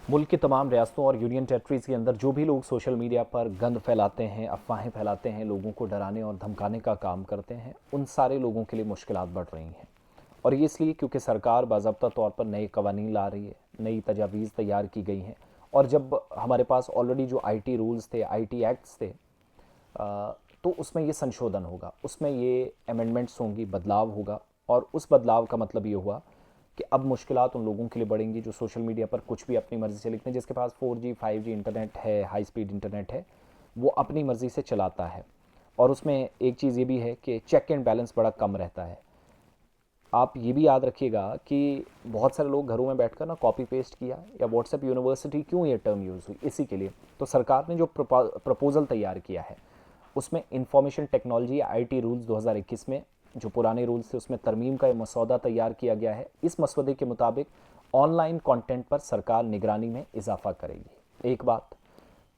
मुल्क की तमाम रियासतों और यूनियन टेरिटरीज़ के अंदर जो भी लोग सोशल मीडिया पर गंद फैलाते हैं, अफवाहें फैलाते हैं, लोगों को डराने और धमकाने का काम करते हैं, उन सारे लोगों के लिए मुश्किलात बढ़ रही हैं। और ये इसलिए क्योंकि सरकार बाज़ाब्ता तौर पर नए कवानीन ला रही है, नई तजावीज़ तैयार की गई हैं। और जब हमारे पास ऑलरेडी जो आईटी रूल्स थे, आईटी एक्ट्स थे, तो उसमें ये संशोधन होगा, उसमें ये अमेंडमेंट्स होंगी, बदलाव होगा। और उस बदलाव का मतलब ये हुआ कि अब मुश्किलात उन लोगों के लिए बढ़ेंगी जो सोशल मीडिया पर कुछ भी अपनी मर्ज़ी से लिखते हैं। जिसके पास 4G 5G इंटरनेट है, हाई स्पीड इंटरनेट है, वो अपनी मर्ज़ी से चलाता है। और उसमें एक चीज़ ये भी है कि चेक एंड बैलेंस बड़ा कम रहता है। आप ये भी याद रखिएगा कि बहुत सारे लोग घरों में बैठकर ना कॉपी पेस्ट किया, या व्हाट्सएप यूनिवर्सिटी क्यों ये टर्म यूज़ हुई, इसी के लिए। तो सरकार ने जो प्रपोज़ल तैयार किया है, उसमें इंफॉर्मेशन टेक्नोलॉजी या आईटी रूल्स 2021 में जो पुराने रूल्स थे उसमें तरमीम का ये मसौदा तैयार किया गया है। इस मसौदे के मुताबिक ऑनलाइन कंटेंट पर सरकार निगरानी में इजाफा करेगी। एक बात,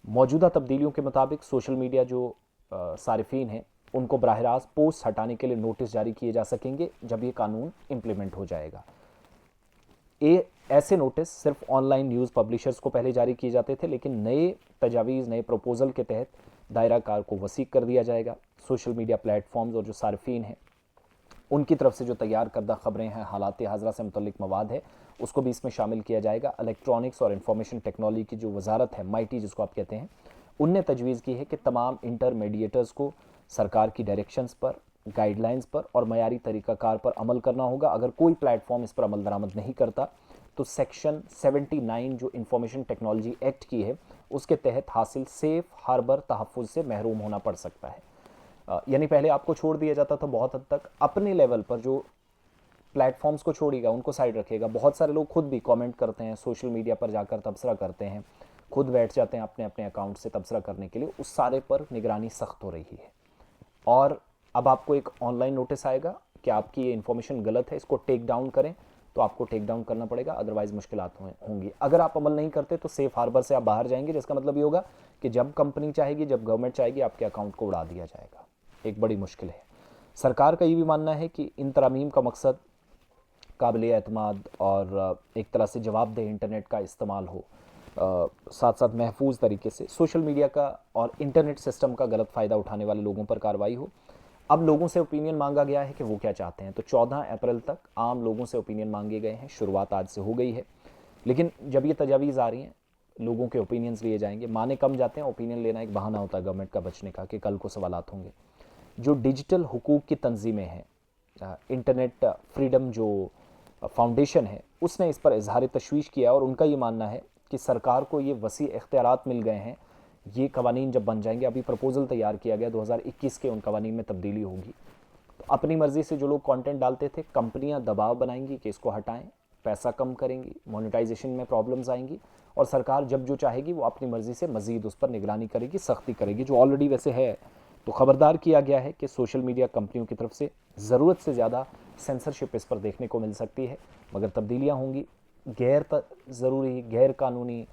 मौजूदा तब्दीलियों के मुताबिक सोशल मीडिया जो सारिफीन हैं उनको बराह रास्त पोस्ट हटाने के लिए नोटिस जारी किए जा सकेंगे जब ये कानून इम्प्लीमेंट हो जाएगा। ये ऐसे नोटिस सिर्फ ऑनलाइन न्यूज़ पब्लिशर्स को पहले जारी किए जाते थे, लेकिन नए तजावीज़, नए प्रपोजल के तहत दायरा कार को वसी कर दिया जाएगा। सोशल मीडिया प्लेटफॉर्म्स और जो सार्फिन हैं उनकी तरफ से जो तैयार करदा ख़बरें हैं, हालात हाज़रा से मुतल्लिक मवाद है, उसको भी इसमें शामिल किया जाएगा। इलेक्ट्रॉनिक्स और इंफॉर्मेशन टेक्नोलॉजी की जो वजारत है, माइटी जिसको आप कहते हैं, उनने तजवीज़ की है कि तमाम इंटरमीडिएटर्स को सरकार की डायरेक्शंस पर, गाइडलाइंस पर और मयारी तरीक़ाकार पर अमल करना होगा। अगर कोई प्लेटफॉर्म इस पर अमल दरामद नहीं करता तो सेक्शन 79 जो इंफॉर्मेशन टेक्नोलॉजी एक्ट की है उसके तहत हासिल सेफ हार्बर तहफ़्फ़ुज़ से महरूम होना पड़ सकता है। यानी पहले आपको छोड़ दिया जाता था बहुत हद तक, अपने लेवल पर जो प्लेटफॉर्म्स को छोड़ेगा उनको साइड रखेगा। बहुत सारे लोग खुद भी कमेंट करते हैं, सोशल मीडिया पर जाकर तबसरा करते हैं, खुद बैठ जाते हैं अपने अपने अकाउंट से तबसरा करने के लिए, उस सारे पर निगरानी सख्त हो रही है। और अब आपको एक ऑनलाइन नोटिस आएगा कि आपकी ये इन्फॉर्मेशन गलत है, इसको टेक डाउन करें, तो आपको टेक डाउन करना पड़ेगा, अदरवाइज मुश्किलात होंगी। अगर आप अमल नहीं करते तो सेफ हार्बर से आप बाहर जाएंगे, जिसका मतलब ये होगा कि जब कंपनी चाहेगी, जब गवर्नमेंट चाहेगी, आपके अकाउंट को उड़ा दिया जाएगा। एक बड़ी मुश्किल है। सरकार का ये भी मानना है कि इन तरमीम का मकसद काबिल एतमाद और एक तरह से जवाबदेह इंटरनेट का इस्तेमाल हो, साथ साथ महफूज तरीके से सोशल मीडिया का और इंटरनेट सिस्टम का गलत फ़ायदा उठाने वाले लोगों पर कार्रवाई हो। अब लोगों से ओपिनियन मांगा गया है कि वो क्या चाहते हैं। तो 14 अप्रैल तक आम लोगों से ओपिनियन मांगे गए हैं, शुरुआत आज से हो गई है। लेकिन जब ये तजावीज़ आ रही हैं, लोगों के ओपिनियंस लिए जाएंगे। माने कम जाते हैं, ओपिनियन लेना एक बहाना होता है गवर्नमेंट का बचने का कि कल को सवालात होंगे। जो डिजिटल हुकूक की तंजीमें हैं, इंटरनेट फ्रीडम जो फाउंडेशन है, उसने इस पर इजहार तशवीश किया और उनका ये मानना है कि सरकार को ये वसी इख्तियारात मिल गए हैं। ये कवानीन जब बन जाएंगे, अभी प्रपोज़ल तैयार किया गया 2021 के, उन कवानीन में तब्दीली होगी, तो अपनी मर्ज़ी से जो लोग कंटेंट डालते थे, कंपनियां दबाव बनाएंगी कि इसको हटाएं, पैसा कम करेंगी, मोनेटाइजेशन में प्रॉब्लम्स आएंगी, और सरकार जब जो चाहेगी वो अपनी मर्ज़ी से मज़ीद उस पर निगरानी करेगी, सख्ती करेगी, जो ऑलरेडी वैसे है। तो ख़बरदार किया गया है कि सोशल मीडिया कंपनियों की तरफ से ज़रूरत से ज़्यादा सेंसरशिप इस पर देखने को मिल सकती है, मगर तब्दीलियाँ होंगी। गैर ज़रूरी, गैर कानूनी,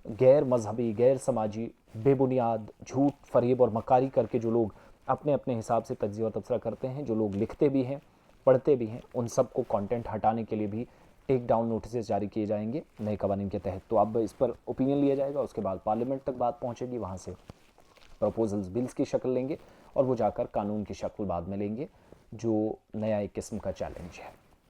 गैर मजहबी, गैर समाजी, बेबुनियाद झूठ, फरेब और मकारी करके जो लोग अपने अपने हिसाब से तज्ज़िया और तबसरा करते हैं, जो लोग लिखते भी हैं, पढ़ते भी हैं, उन सबको कंटेंट हटाने के लिए भी टेक डाउन नोटिस जारी किए जाएंगे नए कवानीन के तहत। तो अब इस पर ओपिनियन लिया जाएगा, उसके बाद पार्लियामेंट तक बात पहुंचेगी, वहाँ से प्रपोजल्स बिल्स की शक्ल लेंगे और वो जाकर कानून की शक्ल बाद में लेंगे, जो नया एक किस्म का चैलेंज है।